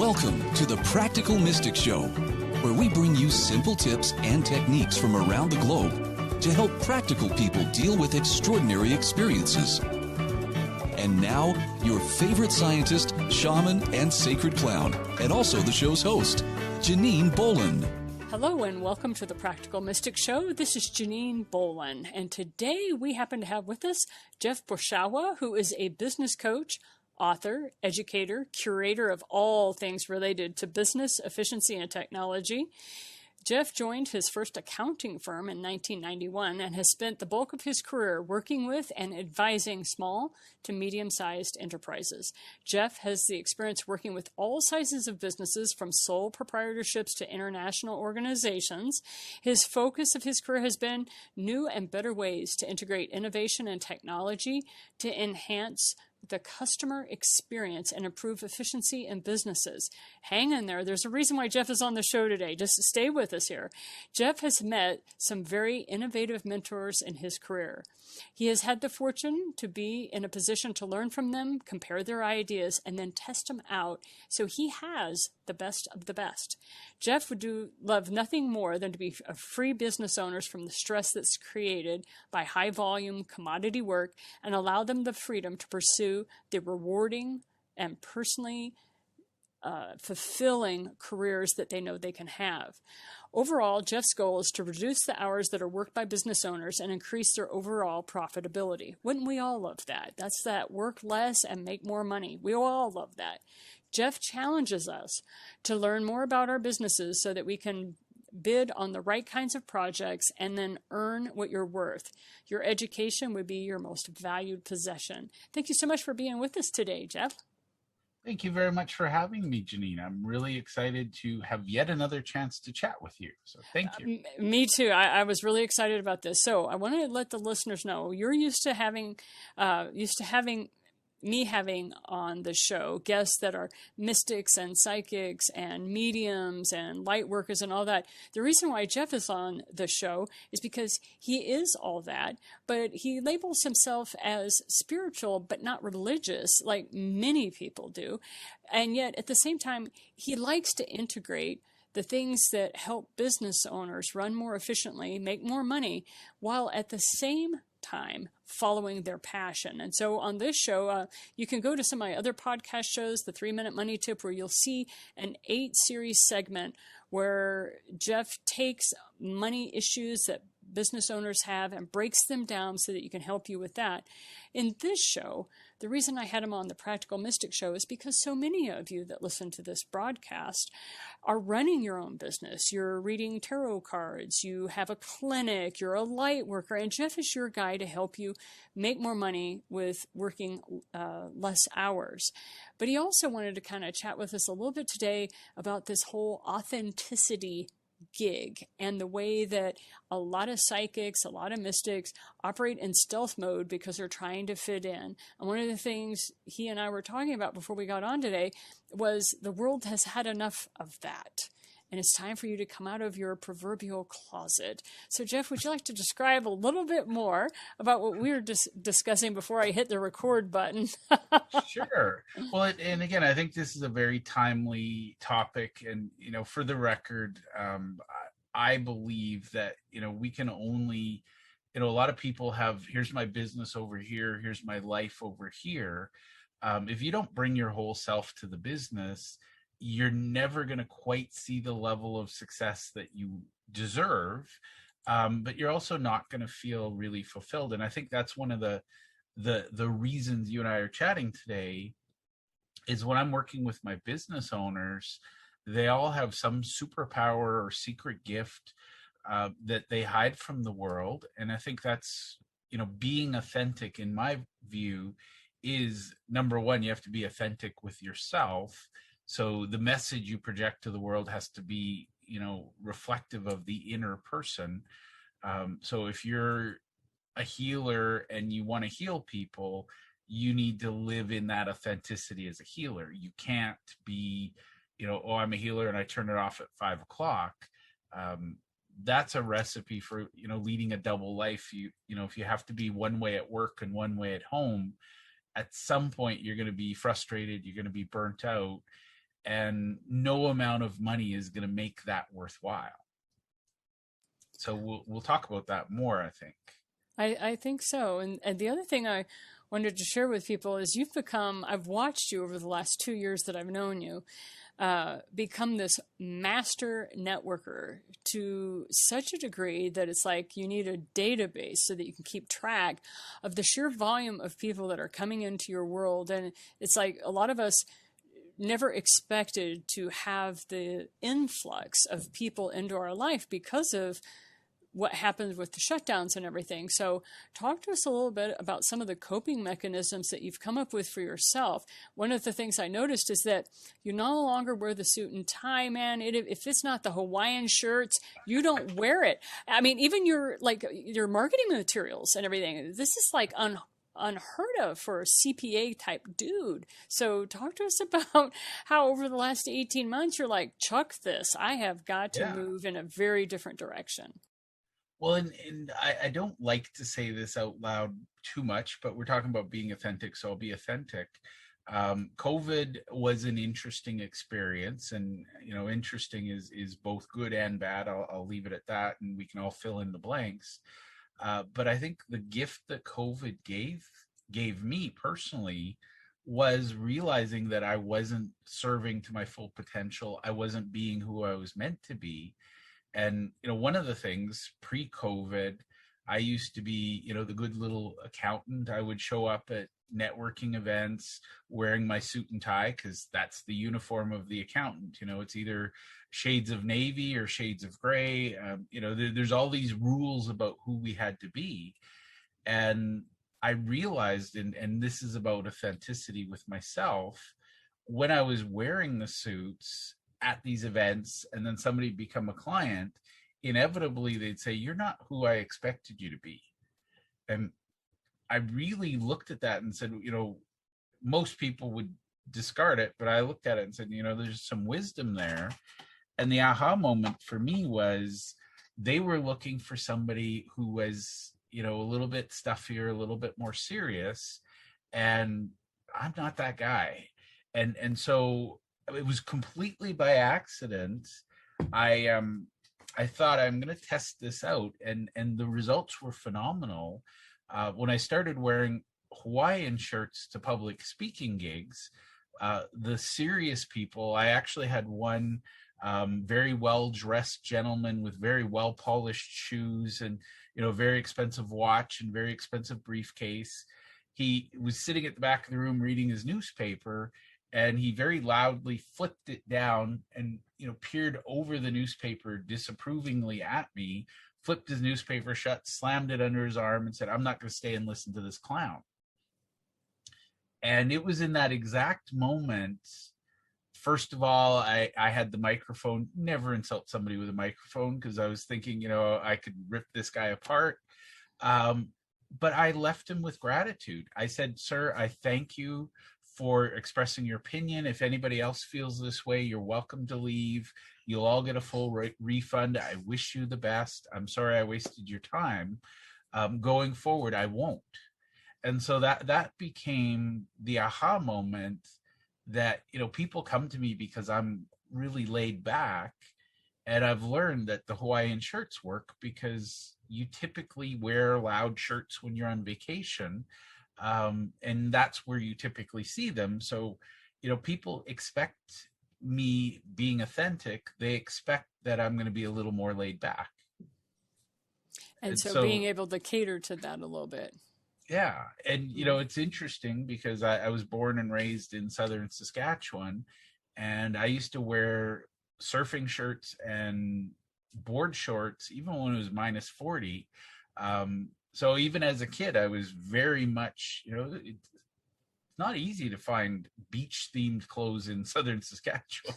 Welcome to the Practical Mystic Show, where we bring you simple tips and techniques from around the globe to help practical people deal with extraordinary experiences. And now, your favorite scientist, shaman, and sacred clown, and also the show's host, Janine Bolon. Hello and welcome to the Practical Mystic Show. This is Janine Bolon, and today we happen to have with us Jeff Borschowa, who is a business coach, author, educator, curator of all things related to business, efficiency, and technology. Jeff joined his first accounting firm in 1991 and has spent the bulk of his career working with and advising small to medium-sized enterprises. Jeff has the experience working with all sizes of businesses, from sole proprietorships to international organizations. His focus of his career has been new and better ways to integrate innovation and technology to enhance the customer experience and improve efficiency in businesses. Hang in there. There's a reason why Jeff is on the show today. Just stay with us here. Jeff has met some very innovative mentors in his career. He has had the fortune to be in a position to learn from them, compare their ideas, and then test them out. So he has the best of the best. Jeff would love nothing more than to be free business owners from the stress that's created by high volume commodity work and allow them the freedom to pursue the rewarding and personally fulfilling careers that they know they can have. Overall, Jeff's goal is to reduce the hours that are worked by business owners and increase their overall profitability. Wouldn't we all love that? That's that work less and make more money. We all love that. Jeff challenges us to learn more about our businesses so that we can bid on the right kinds of projects and then earn what you're worth. Your education would be your most valued possession. Thank you so much for being with us today, Jeff. Thank you very much for having me, Janine. I'm really excited to have yet another chance to chat with you. So thank you. Me too. I was really excited about this. So I want to let the listeners know you're used to having me having on the show guests that are mystics and psychics and mediums and light workers and all that. The reason why Jeff is on the show is because he is all that, but he labels himself as spiritual but not religious like many people do. And yet at the same time, he likes to integrate the things that help business owners run more efficiently, make more money, while at the same time following their passion. And so on this show, you can go to some of my other podcast shows, the 3-Minute Money Tip, where you'll see an 8-series segment where Jeff takes money issues that business owners have and breaks them down so that you can help you with that. In this show, the reason I had him on the Practical Mystic Show is because so many of you that listen to this broadcast are running your own business. You're reading tarot cards, you have a clinic, you're a light worker, and Jeff is your guy to help you make more money with working less hours. But he also wanted to kind of chat with us a little bit today about this whole authenticity gig and the way that a lot of psychics, a lot of mystics operate in stealth mode because they're trying to fit in. And one of the things he and I were talking about before we got on today was the world has had enough of that. And it's time for you to come out of your proverbial closet. So, Jeff, would you like to describe a little bit more about what we were discussing before I hit the record button? Sure. Well, and again, I think this is a very timely topic. And, for the record, I believe that, we can only, a lot of people have, here's my business over here, here's my life over here. If you don't bring your whole self to the business, you're never going to quite see the level of success that you deserve, but you're also not going to feel really fulfilled. And I think that's one of the reasons you and I are chatting today is when I'm working with my business owners, they all have some superpower or secret gift that they hide from the world. And I think that's, being authentic, in my view, is number one, you have to be authentic with yourself. So the message you project to the world has to be, reflective of the inner person. So if you're a healer and you want to heal people, you need to live in that authenticity as a healer. You can't be, oh, I'm a healer and I turn it off at 5 o'clock. That's a recipe for, leading a double life. If you have to be one way at work and one way at home, at some point you're going to be frustrated, you're going to be burnt out. and no amount of money is going to make that worthwhile. So we'll talk about that more, I think. I think so. And the other thing I wanted to share with people is I've watched you over the last 2 years that I've known you, become this master networker to such a degree that it's like you need a database so that you can keep track of the sheer volume of people that are coming into your world. And it's like a lot of us never expected to have the influx of people into our life because of what happens with the shutdowns and everything. So talk to us a little bit about some of the coping mechanisms that you've come up with for yourself. One of the things I noticed is that you no longer wear the suit and tie, man. If it's not the Hawaiian shirts, you don't wear it. I mean, even your marketing materials and everything, this is like unheard of for a CPA type dude. So talk to us about how over the last 18 months, you're like, chuck this. I have got to move in a very different direction. Well, and I don't like to say this out loud too much, but we're talking about being authentic, so I'll be authentic. COVID was an interesting experience, and interesting is both good and bad. I'll leave it at that, and we can all fill in the blanks. But I think the gift that COVID gave me personally was realizing that I wasn't serving to my full potential. I wasn't being who I was meant to be. And, one of the things pre-COVID, I used to be, the good little accountant. I would show up at networking events wearing my suit and tie because that's the uniform of the accountant. It's either shades of navy or shades of gray. There's all these rules about who we had to be. And I realized, and this is about authenticity with myself, when I was wearing the suits at these events and then somebody become a client, inevitably they'd say, "You're not who I expected you to be." And I really looked at that and said, most people would discard it, but I looked at it and said, there's some wisdom there. And the aha moment for me was they were looking for somebody who was, a little bit stuffier, a little bit more serious. And I'm not that guy. And so it was completely by accident. I thought I'm going to test this out, and the results were phenomenal. When I started wearing Hawaiian shirts to public speaking gigs, the serious people, I actually had one very well dressed gentleman with very well polished shoes and very expensive watch and very expensive briefcase. He was sitting at the back of the room reading his newspaper, and he very loudly flipped it down and, peered over the newspaper disapprovingly at me, flipped his newspaper shut, slammed it under his arm, and said, "I'm not going to stay and listen to this clown." And it was in that exact moment, first of all, I had the microphone. Never insult somebody with a microphone, because I was thinking, I could rip this guy apart. But I left him with gratitude. I said, "Sir, I thank you for expressing your opinion. If anybody else feels this way, you're welcome to leave. You'll all get a full refund. I wish you the best. I'm sorry I wasted your time. Going forward, I won't." And so that became the aha moment that, people come to me because I'm really laid back. And I've learned that the Hawaiian shirts work because you typically wear loud shirts when you're on vacation. And that's where you typically see them. So, people expect me being authentic. They expect that I'm going to be a little more laid back. And so being able to cater to that a little bit. Yeah. And, it's interesting because I was born and raised in southern Saskatchewan, and I used to wear surfing shirts and board shorts, even when it was minus 40. So even as a kid, I was very much, it's not easy to find beach themed clothes in southern Saskatchewan.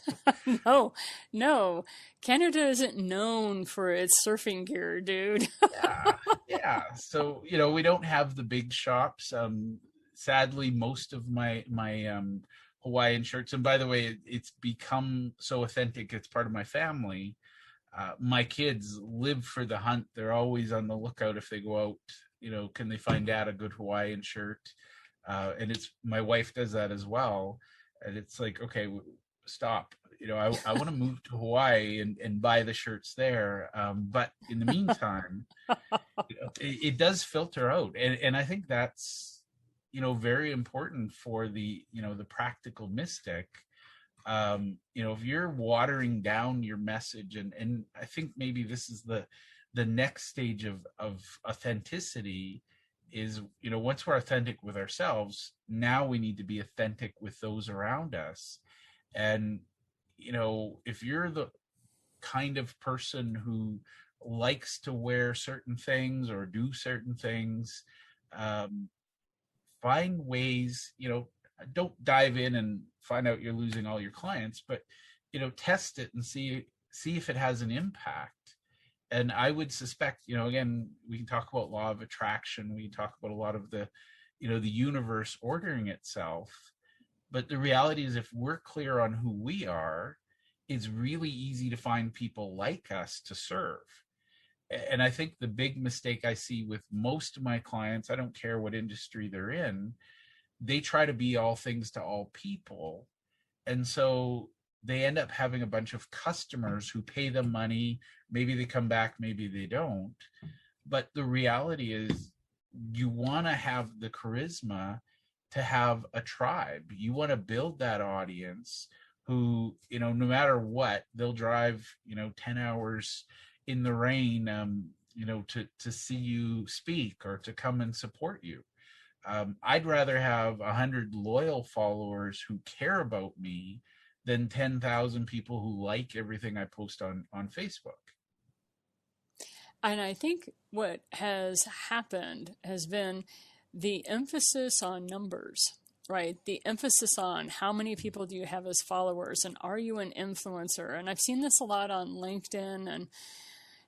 No. Canada isn't known for its surfing gear, dude. Yeah. So, we don't have the big shops. Sadly, most of my Hawaiian shirts, and by the way, it's become so authentic, it's part of my family. My kids live for the hunt. They're always on the lookout if they go out, can they find Dad a good Hawaiian shirt? And my wife does that as well. And it's like, okay, stop. I want to move to Hawaii and buy the shirts there. But in the meantime, it does filter out. And I think that's, very important for the practical mystic. If you're watering down your message, and I think maybe this is the next stage of authenticity is, once we're authentic with ourselves, now we need to be authentic with those around us. And, if you're the kind of person who likes to wear certain things or do certain things, um, find ways, don't dive in and find out you're losing all your clients, but, test it and see if it has an impact. And I would suspect, again, we can talk about law of attraction. We can talk about a lot of the universe ordering itself. But the reality is, if we're clear on who we are, it's really easy to find people like us to serve. And I think the big mistake I see with most of my clients, I don't care what industry they're in, they try to be all things to all people. And so they end up having a bunch of customers who pay them money. Maybe they come back, maybe they don't. But the reality is, you want to have the charisma to have a tribe. You want to build that audience who, no matter what, they'll drive, 10 hours in the rain, to see you speak or to come and support you. I'd rather have 100 loyal followers who care about me than 10,000 people who like everything I post on Facebook. And I think what has happened has been the emphasis on numbers, right? The emphasis on how many people do you have as followers, and are you an influencer? And I've seen this a lot on LinkedIn and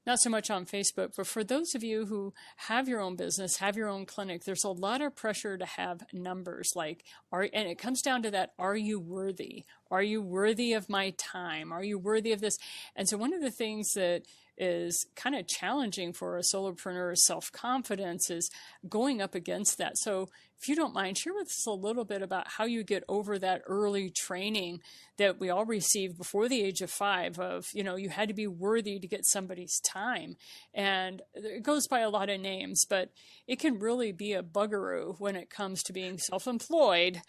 not so much on Facebook, but for those of you who have your own business, have your own clinic, there's a lot of pressure to have numbers and it comes down to that, are you worthy? Are you worthy of my time? Are you worthy of this? And so one of the things that is kind of challenging for a solopreneur's self-confidence is going up against that. So if you don't mind, share with us a little bit about how you get over that early training that we all received before the age of 5 of, you had to be worthy to get somebody's time. And it goes by a lot of names, but it can really be a buggeroo when it comes to being self-employed.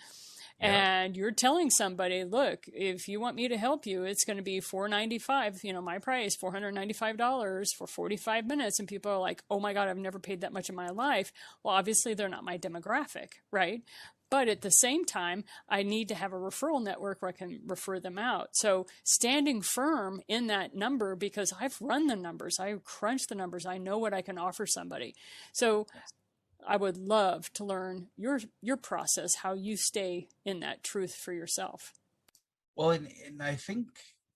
Yeah. And you're telling somebody, look, if you want me to help you, it's going to be $495, my price, $495 for 45 minutes. And people are like, oh my God, I've never paid that much in my life. Well, obviously they're not my demographic, right? But at the same time, I need to have a referral network where I can refer them out. So standing firm in that number, because I've run the numbers, I crunch the numbers, I know what I can offer somebody. So I would love to learn your process, how you stay in that truth for yourself. Well, and I think,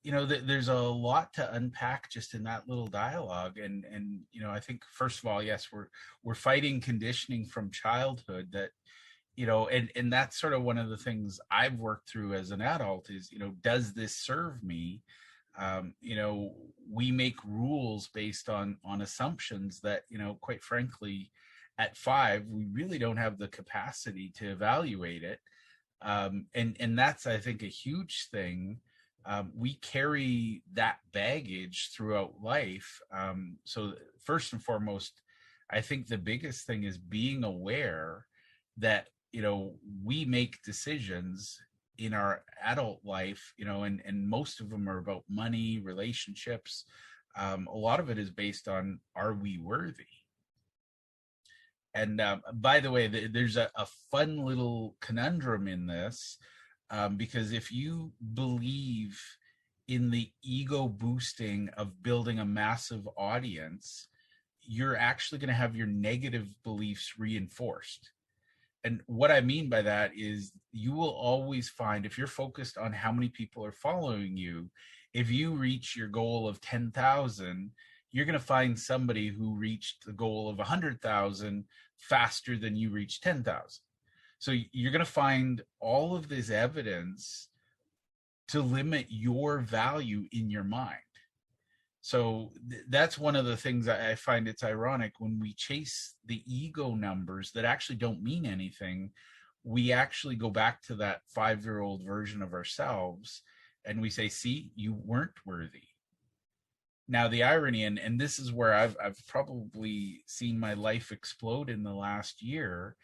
that there's a lot to unpack just in that little dialogue. And I think, first of all, yes, we're fighting conditioning from childhood that, and that's sort of one of the things I've worked through as an adult is, does this serve me? We make rules based on assumptions that, quite frankly, at 5, we really don't have the capacity to evaluate it. And that's, I think, a huge thing. We carry that baggage throughout life. So first and foremost, I think the biggest thing is being aware that, we make decisions in our adult life, and most of them are about money, relationships. A lot of it is based on, are we worthy? And by the way, there's a fun little conundrum in this, because if you believe in the ego boosting of building a massive audience, you're actually going to have your negative beliefs reinforced. And what I mean by that is you will always find, if you're focused on how many people are following you, if you reach your goal of 10,000, you're going to find somebody who reached the goal of 100,000 faster than you reached 10,000. So you're going to find all of this evidence to limit your value in your mind. So that's one of the things I find it's ironic when we chase the ego numbers that actually don't mean anything. We actually go back to that 5-year-old version of ourselves And we say, see, you weren't worthy. Now the irony, and this is where I've probably seen my life explode in the last year.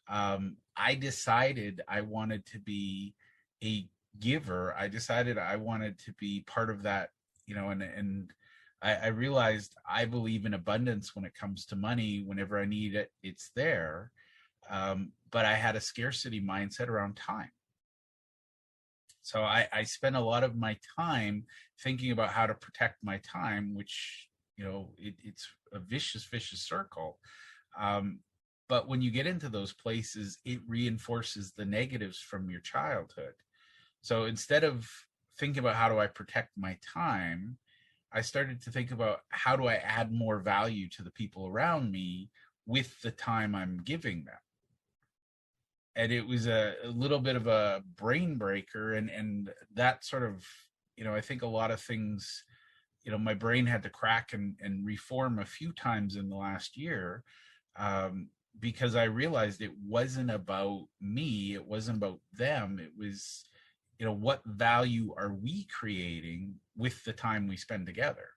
I decided I wanted to be a giver. I decided I wanted to be part of that, and I realized I believe in abundance when it comes to money. Whenever I need it, it's there. But I had a scarcity mindset around time. So I spent a lot of my time thinking about how to protect my time, which, it's a vicious circle. But when you get into those places, it reinforces the negatives from your childhood. So instead of thinking about how do I protect my time, I started to think about how do I add more value to the people around me with the time I'm giving them. And it was a little bit of a brain breaker, and that sort of, I think a lot of things, my brain had to crack and reform a few times in the last year, because I realized it wasn't about me, it wasn't about them, it was, what value are we creating with the time we spend together?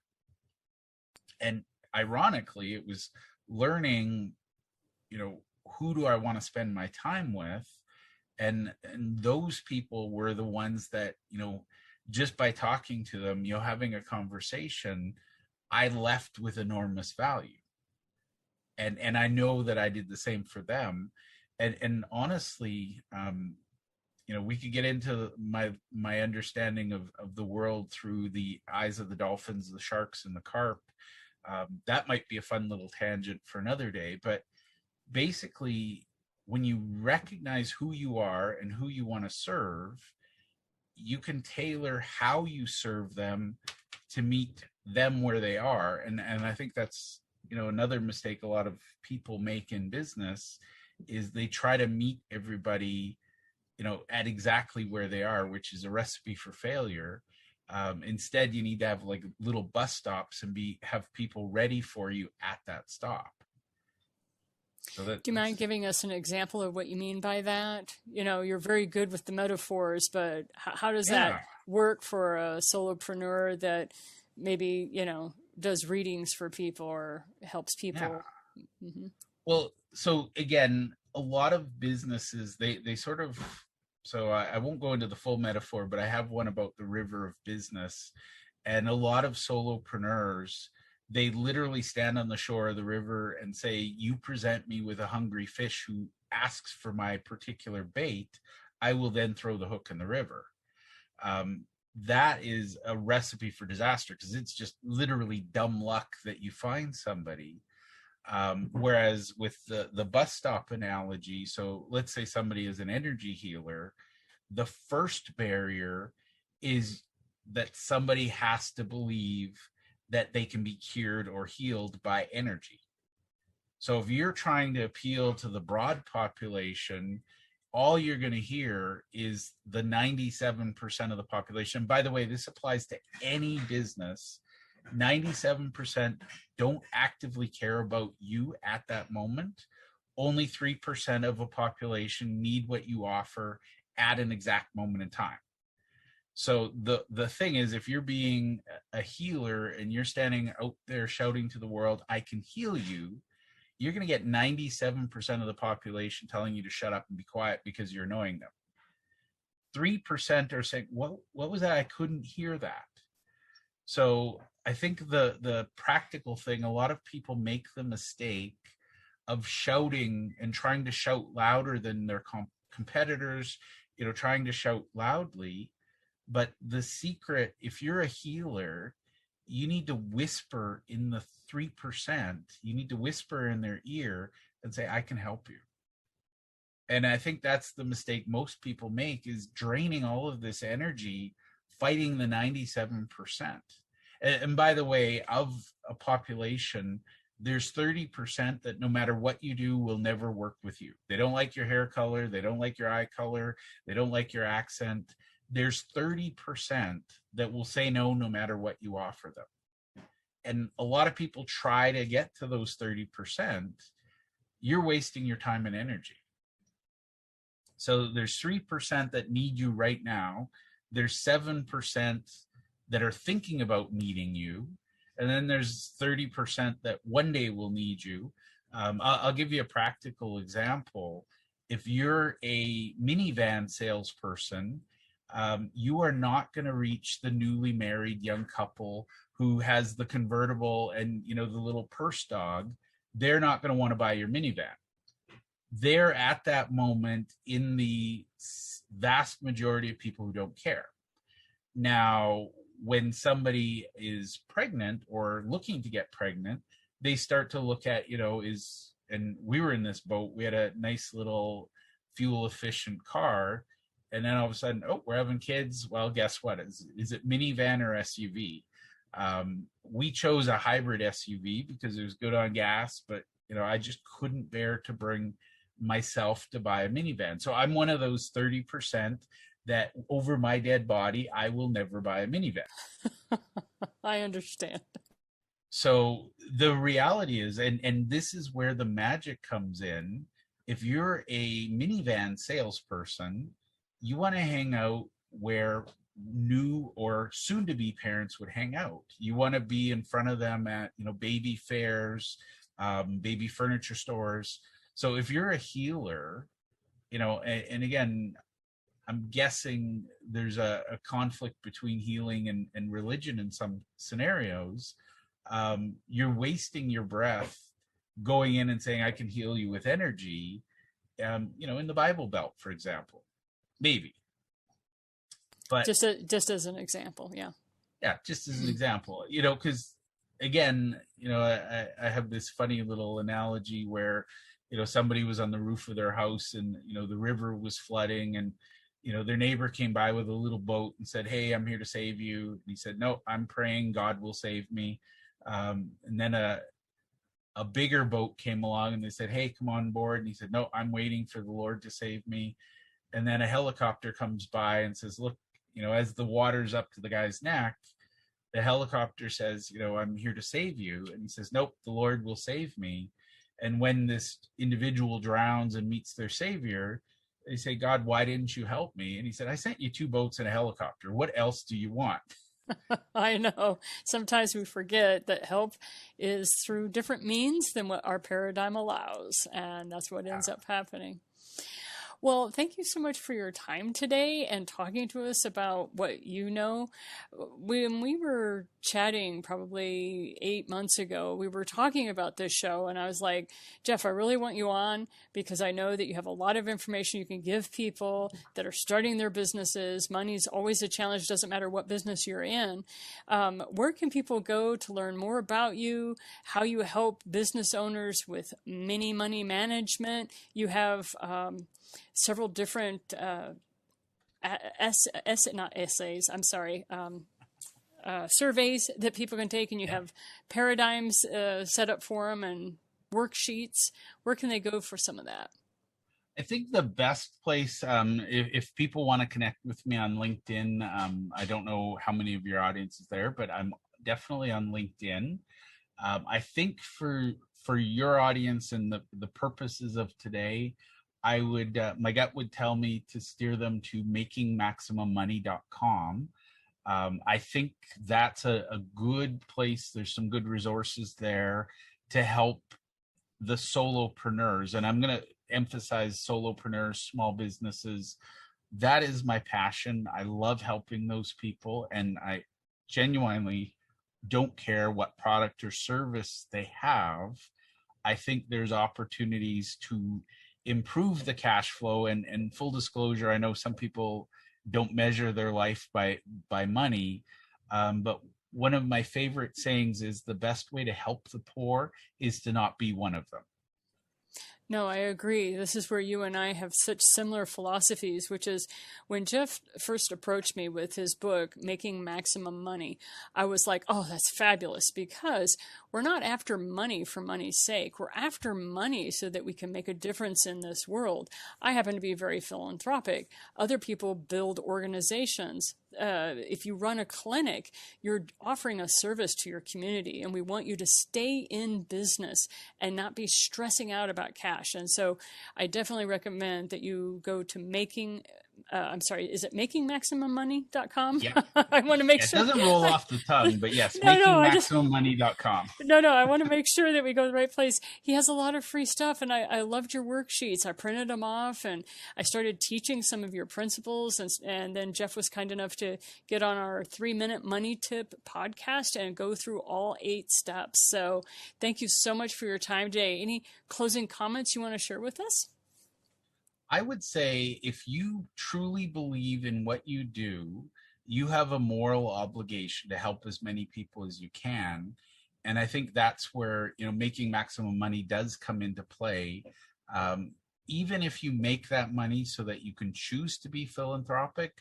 And ironically, it was learning, who do I want to spend my time with? And those people were the ones that, just by talking to them, having a conversation, I left with enormous value. And I know that I did the same for them. And honestly, we could get into my understanding of the world through the eyes of the dolphins, the sharks, and the carp. That might be a fun little tangent for another day, but basically, when you recognize who you are and who you want to serve, you can tailor how you serve them to meet them where they are. And I think that's, another mistake a lot of people make in business is they try to meet everybody, at exactly where they are, which is a recipe for failure. Instead, you need to have like little bus stops and have people ready for you at that stop. So do you mind giving us an example of what you mean by that? You're very good with the metaphors, but how does that work for a solopreneur that maybe, does readings for people or helps people? Yeah. Mm-hmm. Well, so again, a lot of businesses, they sort of, so I won't go into the full metaphor, but I have one about the river of business. And a lot of solopreneurs, they literally stand on the shore of the river and say, you present me with a hungry fish who asks for my particular bait, I will then throw the hook in the river. That is a recipe for disaster, because it's just literally dumb luck that you find somebody. Whereas with the bus stop analogy, so let's say somebody is an energy healer, the first barrier is that somebody has to believe that they can be cured or healed by energy. So if you're trying to appeal to the broad population, all you're going to hear is the 97% of the population. By the way, this applies to any business. 97% don't actively care about you at that moment. Only 3% of a population need what you offer at an exact moment in time. So the thing is, if you're being a healer and you're standing out there shouting to the world, I can heal you, you're going to get 97% of the population telling you to shut up and be quiet because you're annoying them. 3% are saying, what was that? I couldn't hear that. So I think the practical thing, a lot of people make the mistake of shouting and trying to shout louder than their competitors, trying to shout loudly. But the secret, if you're a healer, you need to whisper in the 3%. You need to whisper in their ear and say, I can help you. And I think that's the mistake most people make, is draining all of this energy, fighting the 97%. And by the way, of a population, there's 30% that no matter what you do will never work with you. They don't like your hair color. They don't like your eye color. They don't like your accent. There's 30% that will say no matter what you offer them. And a lot of people try to get to those 30%. You're wasting your time and energy. So there's 3% that need you right now. there's 7% that are thinking about needing you, and then there's 30% that one day will need you. I'll give you a practical example. If you're a minivan salesperson, you are not going to reach the newly married young couple who has the convertible and, you know, the little purse dog. They're not going to want to buy your minivan. They're at that moment in the vast majority of people who don't care. Now, when somebody is pregnant or looking to get pregnant, they start to look at, you know, and we were in this boat, we had a nice little fuel efficient car. And then all of a sudden, oh, we're having kids. Well, guess what? Is it minivan or SUV? We chose a hybrid SUV because it was good on gas, but, you know, I just couldn't bear to bring myself to buy a minivan. So I'm one of those 30% that over my dead body, I will never buy a minivan. I understand. So the reality is, and this is where the magic comes in. If you're a minivan salesperson, you want to hang out where new or soon to be parents would hang out. You want to be in front of them at, you know, baby fairs, baby furniture stores. So if you're a healer, you know, and again, I'm guessing there's a conflict between healing and religion in some scenarios. You're wasting your breath going in and saying, I can heal you with energy, you know, in the Bible Belt, for example, maybe. But just as an example, yeah. Yeah, just as an example, you know, because again, you know, I have this funny little analogy where, you know, somebody was on the roof of their house and, you know, the river was flooding and, you know, their neighbor came by with a little boat and said, hey, I'm here to save you. And he said, no, I'm praying God will save me. And then a bigger boat came along and they said, hey, come on board. And he said, no, I'm waiting for the Lord to save me. And then a helicopter comes by and says, look, you know, as the water's up to the guy's neck, the helicopter says, you know, I'm here to save you. And he says, nope, the Lord will save me. And when this individual drowns and meets their savior, they say, God, why didn't you help me? And he said, I sent you 2 boats and a helicopter. What else do you want? I know. Sometimes we forget that help is through different means than what our paradigm allows. And that's what ends up happening. Well, thank you so much for your time today and talking to us about what you know. When we were chatting probably 8 months ago, we were talking about this show, and I was like, Jeff, I really want you on because I know that you have a lot of information you can give people that are starting their businesses. Money's always a challenge, doesn't matter what business you're in. Where can people go to learn more about you, how you help business owners with mini money management? You have several different surveys that people can take, and you have paradigms set up for them and worksheets. Where can they go for some of that? I think the best place, if people want to connect with me on LinkedIn, I don't know how many of your audience is there, but I'm definitely on LinkedIn. I think for your audience and the purposes of today, I would, my gut would tell me to steer them to makingmaximummoney.com. I think that's a good place. There's some good resources there to help the solopreneurs. And I'm going to emphasize solopreneurs, small businesses. That is my passion. I love helping those people. And I genuinely don't care what product or service they have. I think there's opportunities to improve the cash flow, and full disclosure, I know some people don't measure their life by money, but one of my favorite sayings is the best way to help the poor is to not be one of them. No, I agree. This is where you and I have such similar philosophies, which is when Jeff first approached me with his book, Making Maximum Money, I was like, oh, that's fabulous, because we're not after money for money's sake. We're after money so that we can make a difference in this world. I happen to be very philanthropic. Other people build organizations. If you run a clinic, you're offering a service to your community, and we want you to stay in business and not be stressing out about cash. And so I definitely recommend that you go to I'm sorry, is it makingmaximummoney.com? Yeah. I want to make It sure. doesn't roll off the tongue, but yes, No, makingmaximummoney.com. No, I want to make sure that we go to the right place. He has a lot of free stuff, and I loved your worksheets. I printed them off, and I started teaching some of your principles, and then Jeff was kind enough to get on our 3-minute money tip podcast and go through all 8 steps. So thank you so much for your time today. Any closing comments you want to share with us? I would say if you truly believe in what you do, you have a moral obligation to help as many people as you can. And I think that's where, making maximum money does come into play. Even if you make that money so that you can choose to be philanthropic,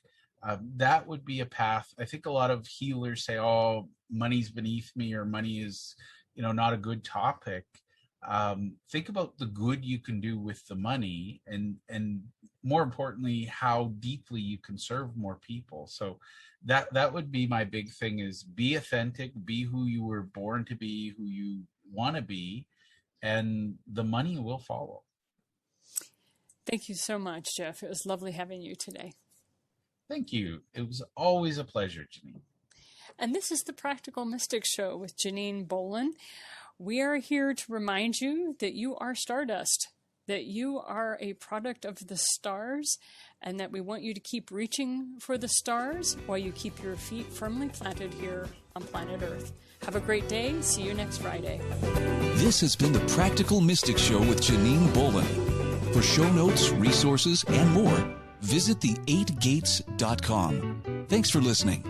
that would be a path. I think a lot of healers say, oh, money's beneath me, or money is, not a good topic. Think about the good you can do with the money, and more importantly, how deeply you can serve more people. So that would be my big thing, is be authentic, be who you were born to be, who you want to be, and the money will follow. Thank you so much, Jeff. It was lovely having you today. Thank you. It was always a pleasure, Janine. And this is the Practical Mystic Show with Janine Bolon. We are here to remind you that you are stardust, that you are a product of the stars, and that we want you to keep reaching for the stars while you keep your feet firmly planted here on planet Earth. Have a great day. See you next Friday. This has been the Practical Mystic Show with Janine Bolon. For show notes, resources, and more, visit the8gates.com. Thanks for listening.